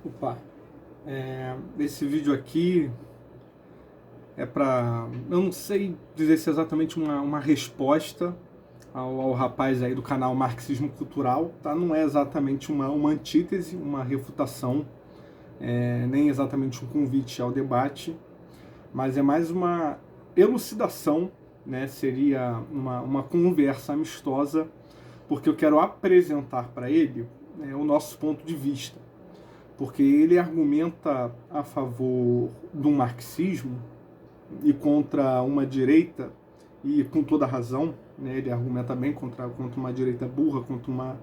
Opa, esse vídeo aqui é para, eu não sei dizer se é exatamente uma resposta ao rapaz aí do canal Marxismo Cultural, tá? Não é exatamente uma antítese, uma refutação, nem exatamente um convite ao debate, mas é mais uma elucidação, né? Seria uma conversa amistosa, porque eu quero apresentar para ele, né, o nosso ponto de vista. Porque ele argumenta a favor do marxismo e contra uma direita, e com toda razão, né, ele argumenta bem contra uma direita burra, contra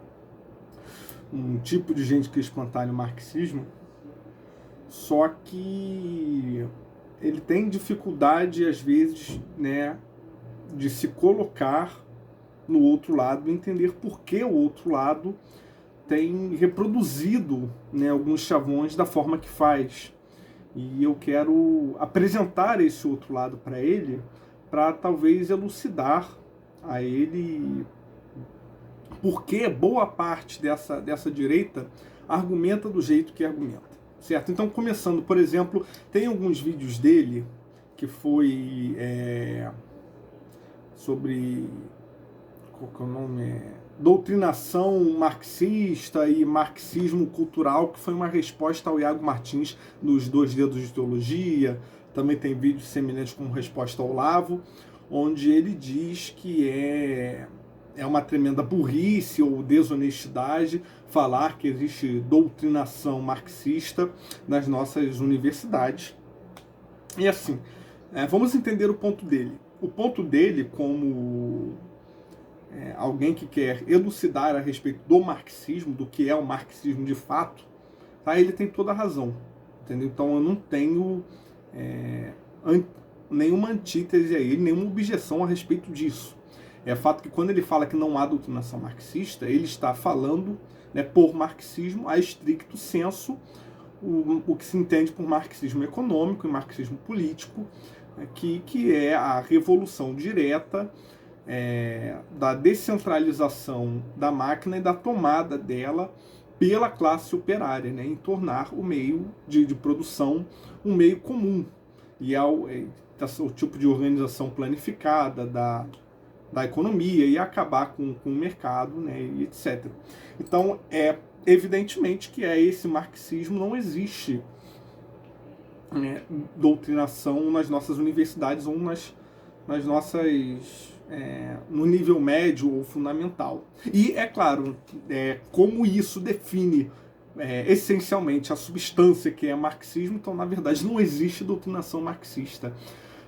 um tipo de gente que espantalha o marxismo, só que ele tem dificuldade, às vezes, né, de se colocar no outro lado, entender por que o outro lado tem reproduzido, né, alguns chavões da forma que faz. E eu quero apresentar esse outro lado para ele, para talvez elucidar a ele por que boa parte dessa direita argumenta do jeito que argumenta. Certo? Então, começando, por exemplo, tem alguns vídeos dele que foi sobre. Qual que é o nome? Doutrinação marxista e marxismo cultural, que foi uma resposta ao Iago Martins nos Dois Dedos de Teologia. Também tem vídeos semelhantes como resposta ao Olavo, onde ele diz que é uma tremenda burrice ou desonestidade falar que existe doutrinação marxista nas nossas universidades. E assim, vamos entender o ponto dele. O ponto dele, como alguém que quer elucidar a respeito do marxismo, do que é o marxismo de fato, tá? Ele tem toda a razão, entendeu? Então eu não tenho nenhuma antítese a ele, nenhuma objeção a respeito disso. É fato que quando ele fala que não há doutrinação marxista, ele está falando, né, por marxismo, a estricto sensu, o que se entende por marxismo econômico e marxismo político, que é a revolução direta da descentralização da máquina e da tomada dela pela classe operária, né, em tornar o meio de produção um meio comum. E o tipo de organização planificada da economia e acabar com o mercado, né, e etc. Então, evidentemente que esse marxismo não existe, né, doutrinação nas nossas universidades ou nas nossas no nível médio ou fundamental. E é claro, como isso define essencialmente a substância que é marxismo, então na verdade não existe doutrinação marxista.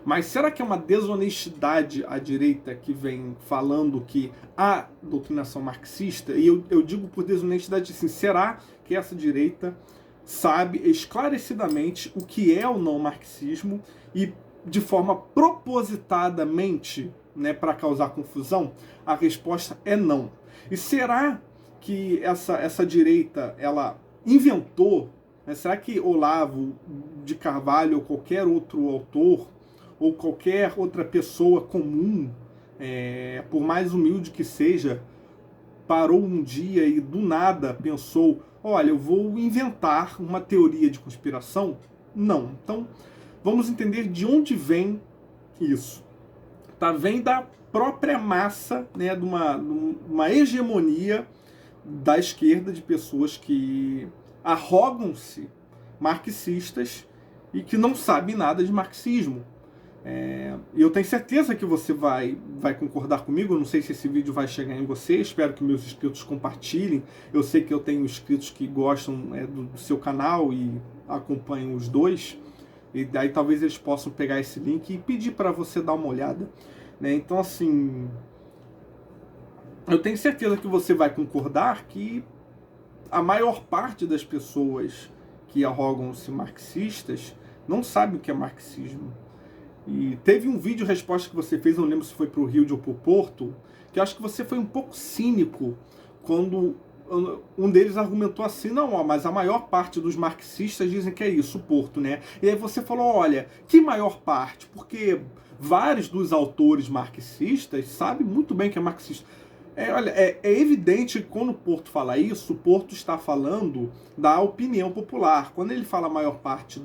Mas será que é uma desonestidade à direita que vem falando que há doutrinação marxista? E eu digo por desonestidade assim, será que essa direita sabe esclarecidamente o que é o não marxismo e de forma propositadamente, né, para causar confusão? A resposta é não. E será que essa direita ela inventou, né, será que Olavo de Carvalho ou qualquer outro autor ou qualquer outra pessoa comum, por mais humilde que seja, parou um dia e do nada pensou, olha, eu vou inventar uma teoria de conspiração? Não. Então, vamos entender de onde vem isso. Tá? Vem da própria massa, né, de uma hegemonia da esquerda, de pessoas que arrogam-se marxistas e que não sabem nada de marxismo. E eu tenho certeza que você vai concordar comigo. Eu não sei se esse vídeo vai chegar em você, espero que meus inscritos compartilhem. Eu sei que eu tenho inscritos que gostam do seu canal e acompanham os dois, e daí talvez eles possam pegar esse link e pedir para você dar uma olhada, né? Então assim, eu tenho certeza que você vai concordar que a maior parte das pessoas que arrogam-se marxistas não sabe o que é marxismo. E teve um vídeo resposta que você fez, não lembro se foi para o Rio ou para o Porto, que eu acho que você foi um pouco cínico quando um deles argumentou assim, não, ó, mas a maior parte dos marxistas dizem que é isso, o Porto, né? E aí você falou, olha, que maior parte? Porque vários dos autores marxistas sabem muito bem que é marxista. Olha, é evidente que quando o Porto fala isso, o Porto está falando da opinião popular. Quando ele fala a maior parte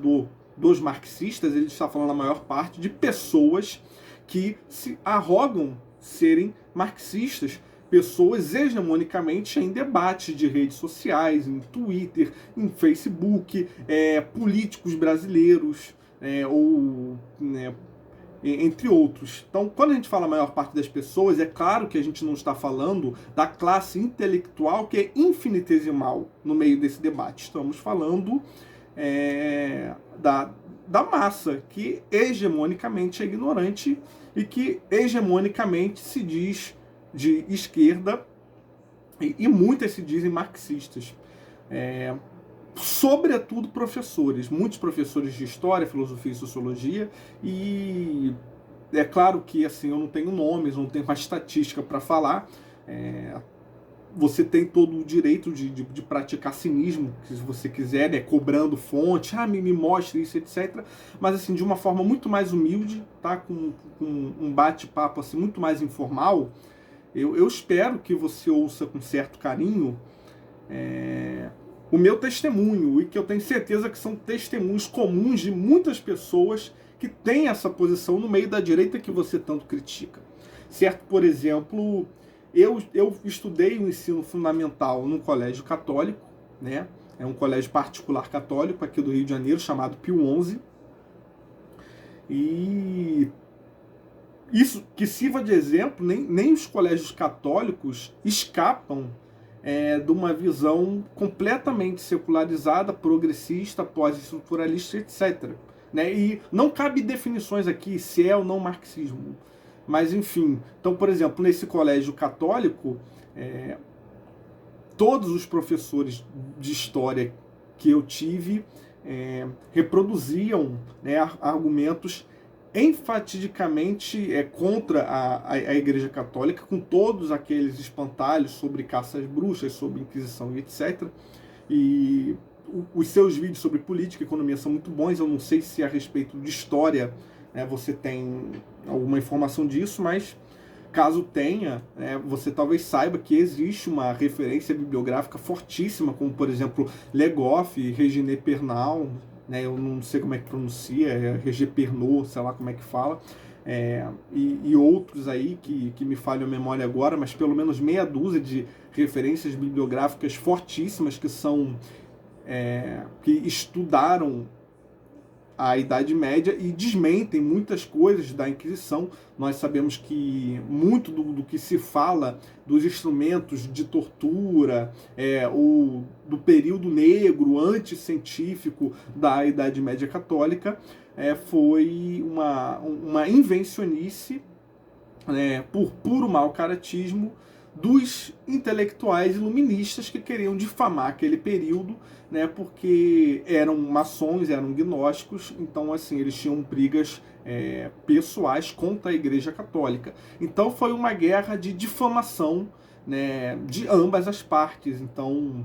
dos marxistas, ele está falando a maior parte de pessoas que se arrogam serem marxistas, pessoas hegemonicamente em debates de redes sociais, em Twitter, em Facebook, políticos brasileiros, ou né, entre outros. Então, quando a gente fala a maior parte das pessoas, é claro que a gente não está falando da classe intelectual que é infinitesimal no meio desse debate. Estamos falando da massa, que hegemonicamente é ignorante e que hegemonicamente se diz de esquerda e muitas se dizem marxistas. Sobretudo professores, muitos professores de história, filosofia e sociologia, e é claro que assim eu não tenho nomes, não tenho uma estatística para falar. Você tem todo o direito de praticar cinismo, se você quiser, cobrando fonte, me mostre isso, etc. Mas assim, de uma forma muito mais humilde, tá? Com um bate-papo assim, muito mais informal. Eu espero que você ouça com certo carinho o meu testemunho, e que eu tenho certeza que são testemunhos comuns de muitas pessoas que têm essa posição no meio da direita que você tanto critica. Certo? Por exemplo, eu estudei o ensino fundamental num colégio católico, né? É um colégio particular católico aqui do Rio de Janeiro, chamado Pio XI. E isso que sirva de exemplo, nem os colégios católicos escapam de uma visão completamente secularizada, progressista, pós-estruturalista, etc. Né? E não cabe definições aqui se é ou não marxismo. Mas, enfim. Então, por exemplo, nesse colégio católico, todos os professores de história que eu tive reproduziam, né, argumentos enfatidicamente contra a Igreja Católica, com todos aqueles espantalhos sobre caças bruxas, sobre Inquisição e etc. E os seus vídeos sobre política e economia são muito bons. Eu não sei se a respeito de história você tem alguma informação disso, mas caso tenha, você talvez saiba que existe uma referência bibliográfica fortíssima, como por exemplo Legoff, Regine Pernal, eu não sei como é que pronuncia, Regé Pernod, sei lá como é que fala, e outros aí que me falham a memória agora, mas pelo menos meia dúzia de referências bibliográficas fortíssimas que são que estudaram a Idade Média e desmentem muitas coisas da Inquisição. Nós sabemos que muito do que se fala dos instrumentos de tortura, ou do período negro, anticientífico da Idade Média Católica, foi uma invencionice, por puro mau caratismo dos intelectuais iluministas que queriam difamar aquele período, porque eram maçons, eram gnósticos, então assim eles tinham brigas pessoais contra a Igreja Católica. Então foi uma guerra de difamação, de ambas as partes. Então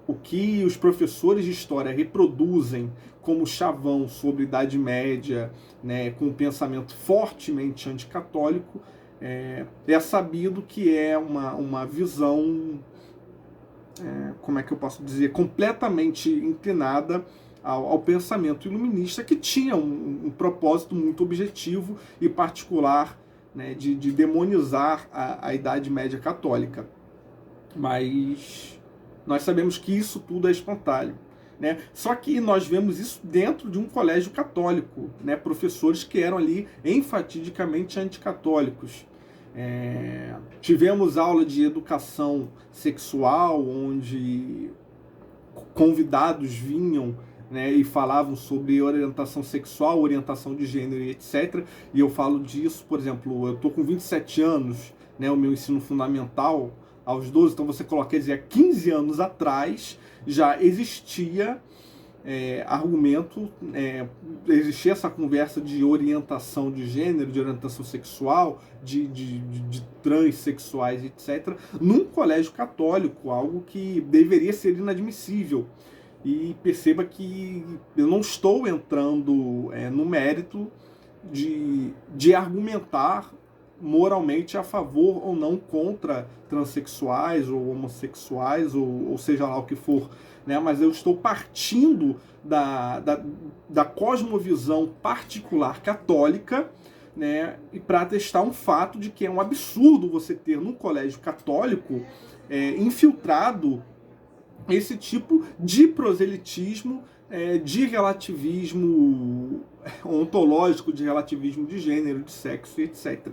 o que os professores de história reproduzem como chavão sobre a Idade Média, com um pensamento fortemente anticatólico, é sabido que é uma visão, como é que eu posso dizer, completamente inclinada ao pensamento iluminista, que tinha um propósito muito objetivo e particular, de demonizar a Idade Média Católica. Mas nós sabemos que isso tudo é espontâneo. Só que nós vemos isso dentro de um colégio católico, professores que eram ali enfatidicamente anticatólicos. Tivemos aula de educação sexual, onde convidados vinham, e falavam sobre orientação sexual, orientação de gênero e etc. E eu falo disso, por exemplo, eu estou com 27 anos, o meu ensino fundamental aos 12, então você coloca, quer dizer, há 15 anos atrás já existia argumento, existia essa conversa de orientação de gênero, de orientação sexual, de transexuais, etc., num colégio católico, algo que deveria ser inadmissível. E perceba que eu não estou entrando no mérito de argumentar moralmente a favor ou não contra transexuais ou homossexuais, ou seja lá o que for, né? Mas eu estou partindo da cosmovisão particular católica, né? E para testar um fato de que é um absurdo você ter no colégio católico infiltrado esse tipo de proselitismo, de relativismo ontológico, de relativismo de gênero, de sexo, etc.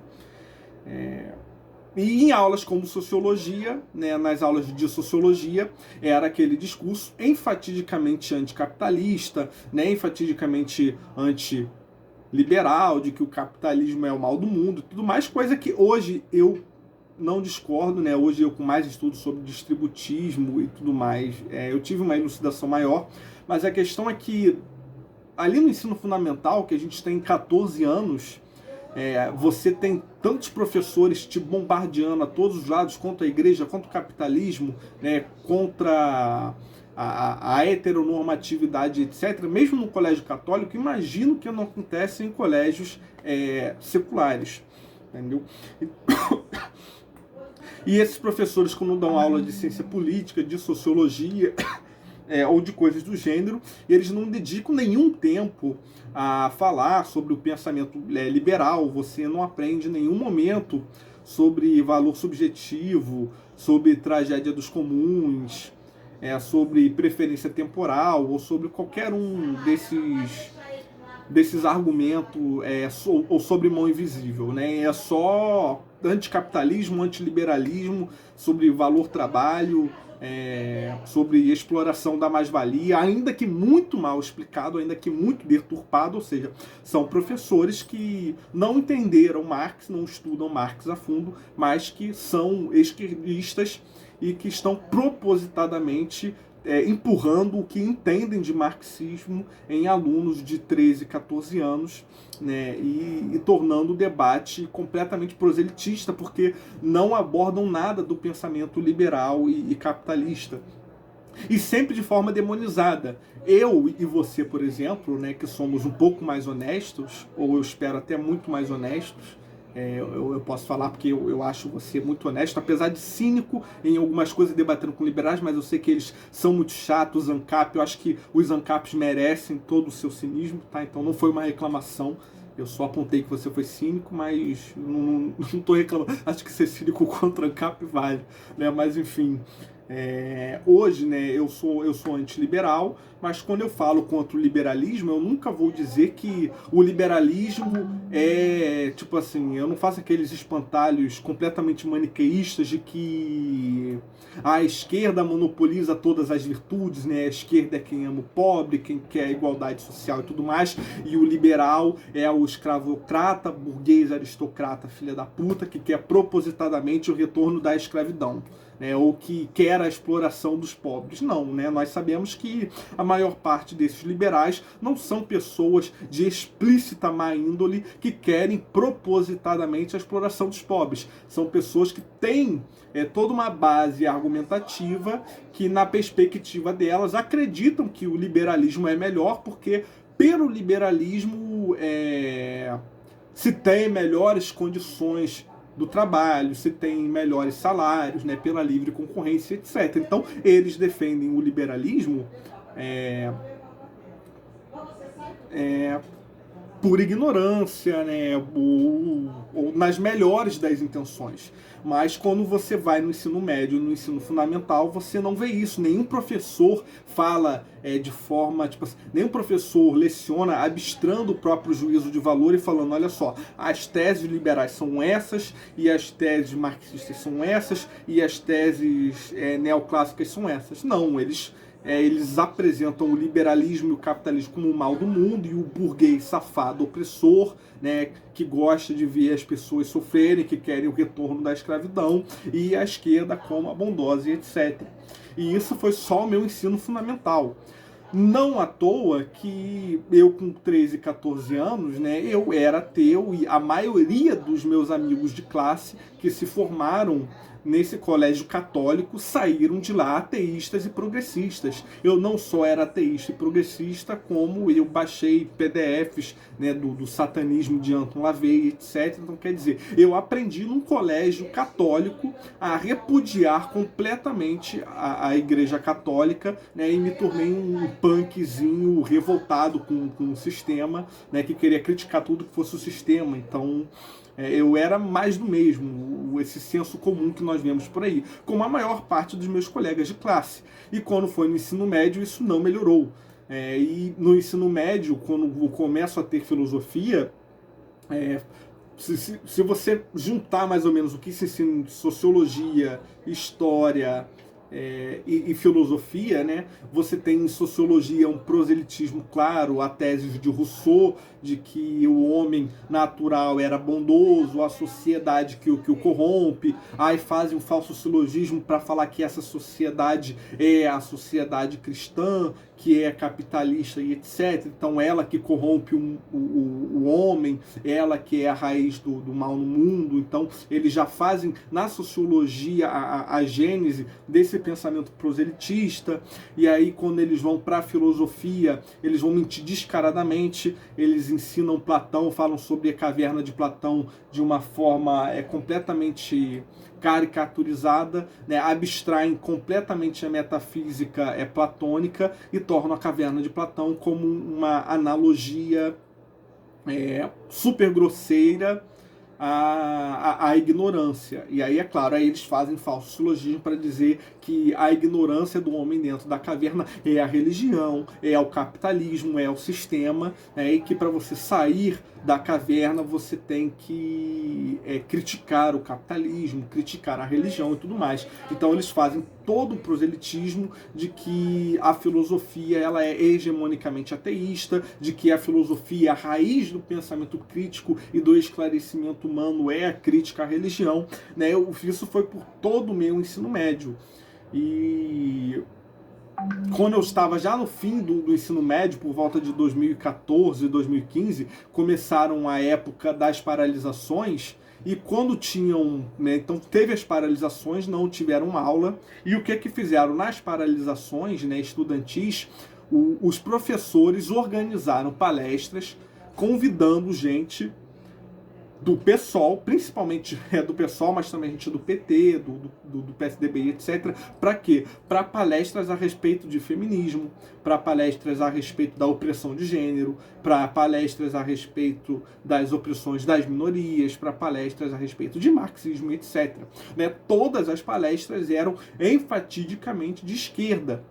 E em aulas como sociologia, né, nas aulas de sociologia, era aquele discurso enfatidicamente anticapitalista, né, enfatidicamente antiliberal, de que o capitalismo é o mal do mundo, tudo mais, coisa que hoje eu não discordo, né? Hoje eu com mais estudos sobre distributismo e tudo mais, eu tive uma elucidação maior, mas a questão é que ali no ensino fundamental, que a gente tem 14 anos, você tem tantos professores te bombardeando a todos os lados contra a igreja, contra o capitalismo, né? Contra a heteronormatividade, etc. Mesmo no colégio católico, imagino que não acontece em colégios seculares, entendeu? E esses professores, quando dão aula de ciência política, de sociologia, ou de coisas do gênero, eles não dedicam nenhum tempo a falar sobre o pensamento liberal. Você não aprende em nenhum momento sobre valor subjetivo, sobre tragédia dos comuns, sobre preferência temporal, ou sobre qualquer um desses argumentos, ou sobre mão invisível, né? É só anticapitalismo, antiliberalismo, sobre valor trabalho, sobre exploração da mais-valia, ainda que muito mal explicado, ainda que muito deturpado, ou seja, são professores que não entenderam Marx, não estudam Marx a fundo, mas que são esquerdistas e que estão propositadamente empurrando o que entendem de marxismo em alunos de 13, 14 anos, né, e tornando o debate completamente proselitista, porque não abordam nada do pensamento liberal e capitalista. E sempre de forma demonizada. Eu e você, por exemplo, né, que somos um pouco mais honestos, ou eu espero até muito mais honestos, eu posso falar porque eu acho você muito honesto, apesar de cínico em algumas coisas, debatendo com liberais, mas eu sei que eles são muito chatos, os ANCAP, eu acho que os ANCAPs merecem todo o seu cinismo, tá? Então não foi uma reclamação, eu só apontei que você foi cínico, mas não estou reclamando, acho que ser cínico contra ANCAP vale, né? Mas enfim, hoje, né, eu sou antiliberal, mas quando eu falo contra o liberalismo, eu nunca vou dizer que o liberalismo tipo assim, eu não faço aqueles espantalhos completamente maniqueístas de que a esquerda monopoliza todas as virtudes, né? A esquerda é quem ama o pobre, quem quer a igualdade social e tudo mais, e o liberal é o escravocrata, burguês aristocrata, filha da puta, que quer propositadamente o retorno da escravidão. Ou que quer a exploração dos pobres. Não, né? Nós sabemos que a maior parte desses liberais não são pessoas de explícita má índole que querem propositadamente a exploração dos pobres. São pessoas que têm toda uma base argumentativa que, na perspectiva delas, acreditam que o liberalismo é melhor porque, pelo liberalismo, se tem melhores condições do trabalho, se tem melhores salários, né, pela livre concorrência, etc. Então, eles defendem o liberalismo por ignorância, né, ou nas melhores das intenções. Mas quando você vai no ensino médio, no ensino fundamental, você não vê isso. Nenhum professor fala de forma, tipo assim, nenhum professor leciona abstrando o próprio juízo de valor e falando, olha só, as teses liberais são essas, e as teses marxistas são essas, e as teses neoclássicas são essas. Não, eles apresentam o liberalismo e o capitalismo como o mal do mundo, e o burguês safado opressor, né, que gosta de ver as pessoas sofrerem, que querem o retorno da escravidão, e a esquerda como a bondosa e etc. E isso foi só o meu ensino fundamental. Não à toa que eu com 13, 14 anos, né, eu era ateu, e a maioria dos meus amigos de classe que se formaram nesse colégio católico, saíram de lá ateístas e progressistas. Eu não só era ateísta e progressista, como eu baixei PDFs, né, do satanismo de Anton LaVey, etc. Então, quer dizer, eu aprendi num colégio católico a repudiar completamente a Igreja Católica, né, e me tornei um punkzinho revoltado com o sistema, né, que queria criticar tudo que fosse o sistema. Então, eu era mais do mesmo, esse senso comum que nós vemos por aí, como a maior parte dos meus colegas de classe. E quando foi no ensino médio, isso não melhorou. E no ensino médio, quando eu começo a ter filosofia, se você juntar mais ou menos o que se ensina de sociologia, história e filosofia, né? Você tem em sociologia um proselitismo claro, a tese de Rousseau, de que o homem natural era bondoso, a sociedade que o corrompe, aí fazem um falso silogismo para falar que essa sociedade é a sociedade cristã, que é capitalista e etc. Então ela que corrompe o homem, ela que é a raiz do mal no mundo. Então eles já fazem na sociologia a gênese desse pensamento proselitista, e aí quando eles vão para a filosofia, eles vão mentir descaradamente, eles ensinam Platão, falam sobre a caverna de Platão de uma forma completamente caricaturizada, né, abstraem completamente a metafísica platônica e tornam a caverna de Platão como uma analogia super grosseira à ignorância. E aí, é claro, aí eles fazem falso silogismo para dizer que a ignorância do homem dentro da caverna é a religião, é o capitalismo, é o sistema, e que para você sair da caverna você tem que criticar o capitalismo, criticar a religião e tudo mais. Então eles fazem todo o proselitismo de que a filosofia ela é hegemonicamente ateísta, de que a filosofia, a raiz do pensamento crítico e do esclarecimento humano é a crítica à religião, né? Isso foi por todo o meu ensino médio. E quando eu estava já no fim do ensino médio, por volta de 2014, 2015, começaram a época das paralisações, e quando tinham, né, então teve as paralisações, não tiveram aula, e o que fizeram nas paralisações, né, estudantis, os professores organizaram palestras convidando gente do PSOL, principalmente do PSOL, mas também gente do PT, do PSDB, etc. Para quê? Para palestras a respeito de feminismo, para palestras a respeito da opressão de gênero, para palestras a respeito das opressões das minorias, para palestras a respeito de marxismo, etc. Né? Todas as palestras eram enfatidicamente de esquerda.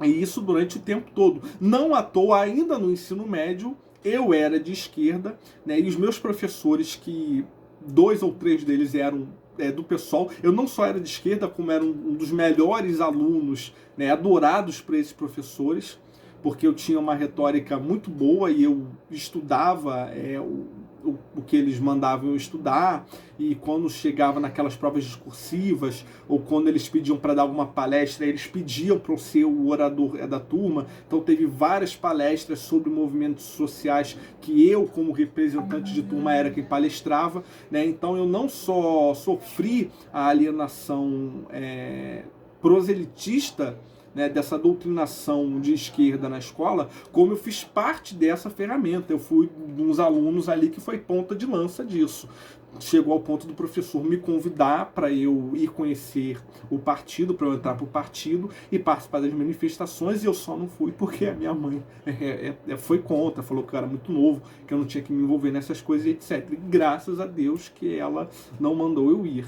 E isso durante o tempo todo. Não à toa, ainda no ensino médio, eu era de esquerda, né, e os meus professores, que 2 ou 3 deles eram do PSOL, eu não só era de esquerda, como era um dos melhores alunos, né, adorados por esses professores, porque eu tinha uma retórica muito boa e eu estudava o que eles mandavam eu estudar, e quando chegava naquelas provas discursivas, ou quando eles pediam para dar alguma palestra, eles pediam para eu ser o orador da turma. Então teve várias palestras sobre movimentos sociais que eu, como representante de turma, era quem palestrava, né? Então eu não só sofri a alienação proselitista, né, dessa doutrinação de esquerda na escola, como eu fiz parte dessa ferramenta. Eu fui uns alunos ali que foi ponta de lança disso. Chegou ao ponto do professor me convidar para eu ir conhecer o partido, para eu entrar para o partido e participar das manifestações, e eu só não fui porque a minha mãe foi contra, falou que eu era muito novo, que eu não tinha que me envolver nessas coisas, etc. E graças a Deus que ela não mandou eu ir.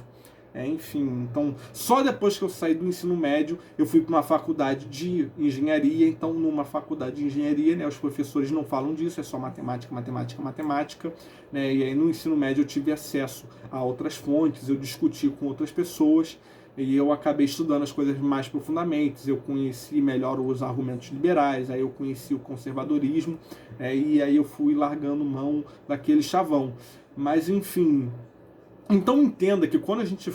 Enfim, então só depois que eu saí do ensino médio eu fui para uma faculdade de engenharia. Então numa faculdade de engenharia, né, os professores não falam disso, é só matemática, matemática, matemática, né, e aí no ensino médio eu tive acesso a outras fontes, eu discuti com outras pessoas e eu acabei estudando as coisas mais profundamente. Eu conheci melhor os argumentos liberais, aí eu conheci o conservadorismo, e aí eu fui largando mão daquele chavão. Mas enfim, então entenda que quando a gente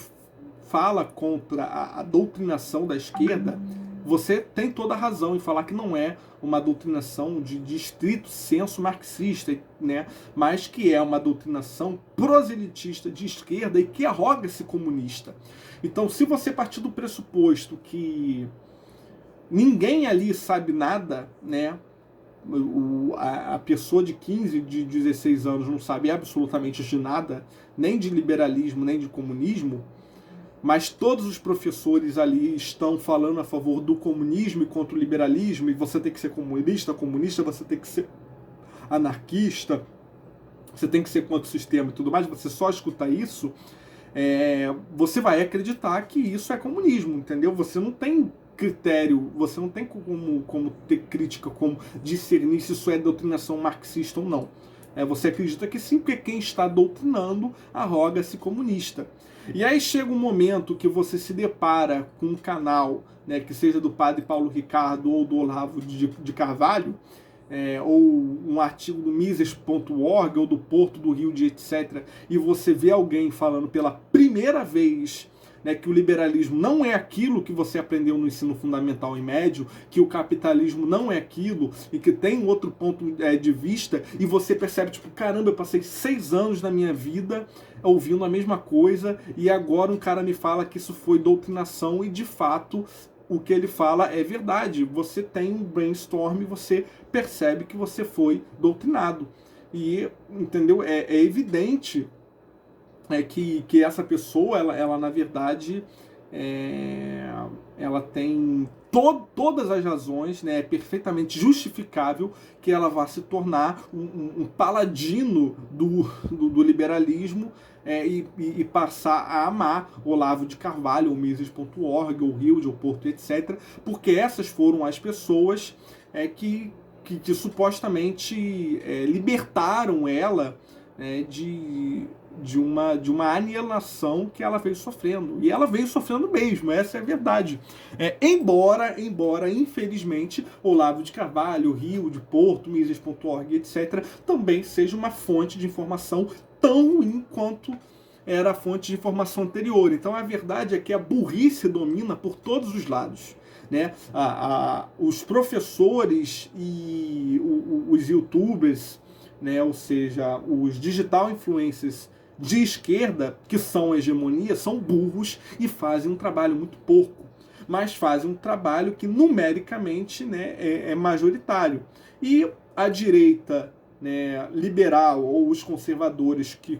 fala contra a doutrinação da esquerda, você tem toda a razão em falar que não é uma doutrinação de estrito senso marxista, né? Mas que é uma doutrinação proselitista de esquerda e que arroga-se comunista. Então, se você partir do pressuposto que ninguém ali sabe nada, né? A pessoa de 15, de 16 anos não sabe absolutamente de nada, nem de liberalismo, nem de comunismo, mas todos os professores ali estão falando a favor do comunismo e contra o liberalismo, e você tem que ser comunista, você tem que ser anarquista, você tem que ser contra o sistema e tudo mais, você só escuta isso, você vai acreditar que isso é comunismo, entendeu? Você não tem critério, você não tem como ter crítica, como discernir se isso é doutrinação marxista ou não. Você acredita que sim, porque quem está doutrinando arroga-se comunista. E aí chega um momento que você se depara com um canal, né, que seja do Padre Paulo Ricardo ou do Olavo de Carvalho, ou um artigo do Mises.org ou do Porto do Rio de etc., e você vê alguém falando pela primeira vez, né, que o liberalismo não é aquilo que você aprendeu no ensino fundamental e médio, que o capitalismo não é aquilo, e que tem outro ponto de vista, e você percebe, tipo, caramba, eu passei 6 anos da minha vida ouvindo a mesma coisa, e agora um cara me fala que isso foi doutrinação, e de fato o que ele fala é verdade. Você tem um brainstorm e você percebe que você foi doutrinado. E, entendeu? É evidente que essa pessoa, ela na verdade, ela tem todas as razões, né, é perfeitamente justificável que ela vá se tornar um paladino do liberalismo, e passar a amar Olavo de Carvalho, ou Mises.org, ou Hilde, ou Porto, etc., porque essas foram as pessoas que supostamente libertaram ela de uma alienação que ela veio sofrendo. E ela veio sofrendo mesmo, essa é a verdade. Embora, infelizmente, Olavo de Carvalho, Rio, de Porto, Mises.org, etc., também seja uma fonte de informação tão ruim quanto era a fonte de informação anterior. Então a verdade é que a burrice domina por todos os lados. Né? Os professores e os youtubers, né? Ou seja, os digital influencers de esquerda, que são hegemonia, são burros e fazem um trabalho muito porco, mas fazem um trabalho que numericamente, né, é majoritário. E a direita, né, liberal, ou os conservadores que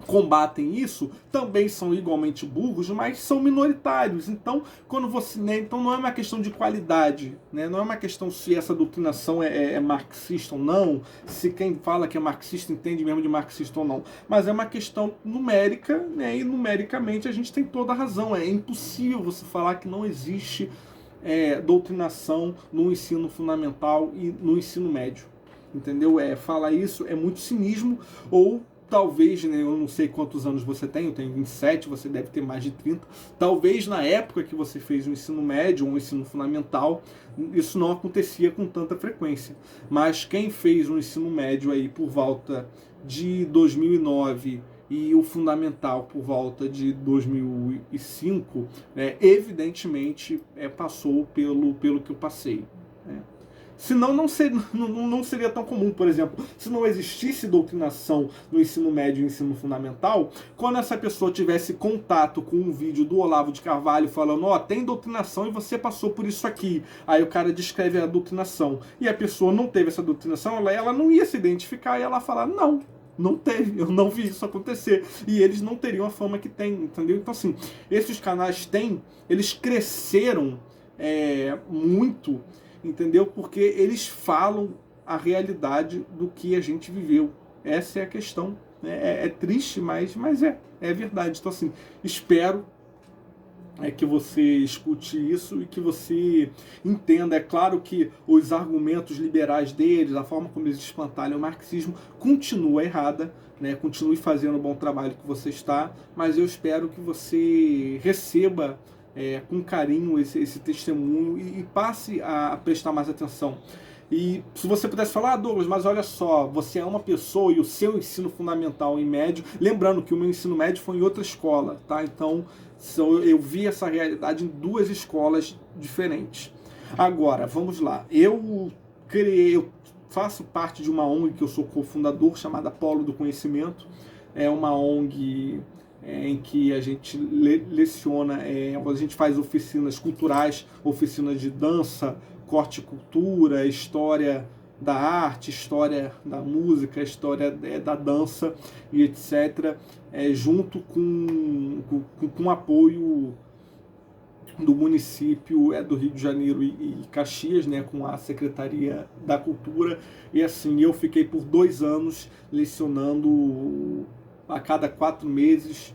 combatem isso também são igualmente burros, mas são minoritários. Então, quando você, né, então não é uma questão de qualidade, né, não é uma questão se essa doutrinação é marxista ou não, se quem fala que é marxista entende mesmo de marxista ou não, mas é uma questão numérica, né, e numericamente a gente tem toda a razão. É impossível você falar que não existe doutrinação no ensino fundamental e no ensino médio, entendeu? Falar isso é muito cinismo, ou talvez, né, eu não sei quantos anos você tem, eu tenho 27, você deve ter mais de 30. Talvez na época que você fez o ensino médio ou o ensino fundamental, isso não acontecia com tanta frequência. Mas quem fez o ensino médio aí por volta de 2009 e o fundamental por volta de 2005, evidentemente passou pelo que eu passei. Né? Senão não seria tão comum. Por exemplo, se não existisse doutrinação no ensino médio e ensino fundamental, quando essa pessoa tivesse contato com um vídeo do Olavo de Carvalho falando, tem doutrinação e você passou por isso aqui, aí o cara descreve a doutrinação, e a pessoa não teve essa doutrinação, ela não ia se identificar e ela falar, não teve, eu não vi isso acontecer. E eles não teriam a fama que tem, entendeu? Então, assim, esses canais eles cresceram muito, entendeu? Porque eles falam a realidade do que a gente viveu. Essa é a questão. É triste, mas é verdade. Então, assim, espero que você escute isso e que você entenda. É claro que os argumentos liberais deles, a forma como eles espantalham o marxismo, continua errada, né? Continue fazendo o bom trabalho que você está, mas eu espero que você receba com carinho esse testemunho e passe a prestar mais atenção. E se você pudesse falar, Douglas, mas olha só, você é uma pessoa e o seu ensino fundamental e médio, lembrando que o meu ensino médio foi em outra escola, tá? Então eu vi essa realidade em duas escolas diferentes. Agora, vamos lá. Eu faço parte de uma ONG que eu sou cofundador, chamada Polo do Conhecimento. É uma ONG em que a gente leciona, a gente faz oficinas culturais, oficinas de dança, corte e cultura, história da arte, história da música, história da dança e etc., junto com apoio do município do Rio de Janeiro e Caxias, né, com a Secretaria da Cultura. E assim, eu fiquei por 2 anos lecionando a cada 4 meses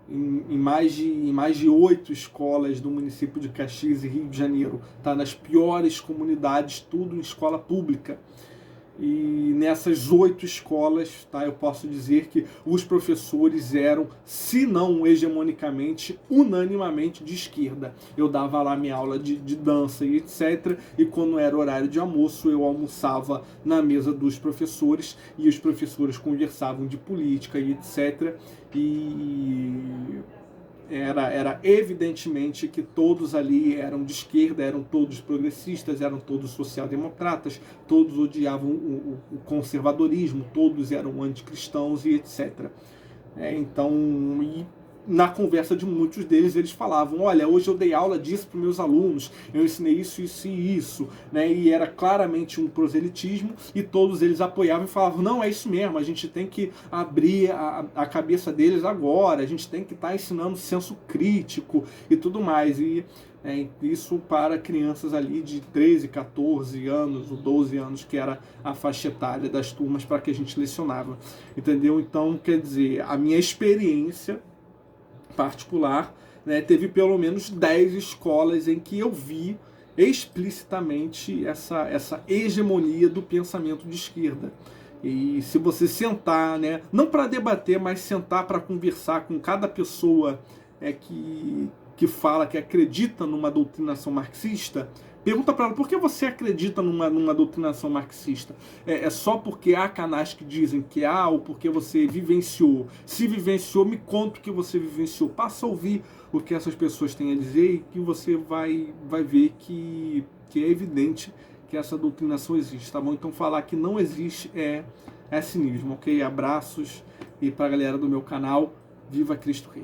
em mais de 8 escolas do município de Caxias e Rio de Janeiro, tá? Nas piores comunidades, tudo em escola pública. E nessas 8 escolas, tá, eu posso dizer que os professores eram, se não hegemonicamente, unanimamente de esquerda. Eu dava lá minha aula de dança e etc. E quando era horário de almoço, eu almoçava na mesa dos professores e os professores conversavam de política e etc. E era evidentemente que todos ali eram de esquerda, eram todos progressistas, eram todos social-democratas, todos odiavam o conservadorismo, todos eram anticristãos e etc. Então, na conversa de muitos deles, eles falavam, olha, hoje eu dei aula disso para os meus alunos, eu ensinei isso, isso e isso, né? E era claramente um proselitismo, e todos eles apoiavam e falavam, não, é isso mesmo, a gente tem que abrir a cabeça deles agora, a gente tem que estar ensinando senso crítico e tudo mais, e isso para crianças ali de 13, 14 anos ou 12 anos, que era a faixa etária das turmas para que a gente lecionava, entendeu? Então, quer dizer, a minha experiência particular, né, teve pelo menos 10 escolas em que eu vi explicitamente essa hegemonia do pensamento de esquerda. E se você sentar, né, não para debater, mas sentar para conversar com cada pessoa que fala, que acredita numa doutrinação marxista, pergunta para ela, por que você acredita numa doutrinação marxista? É só porque há canais que dizem que há, ou porque você vivenciou? Se vivenciou, me conta o que você vivenciou. Passa a ouvir o que essas pessoas têm a dizer e que você vai ver que é evidente que essa doutrinação existe, tá bom? Então falar que não existe é cinismo, ok? Abraços, e para a galera do meu canal, viva Cristo Rei!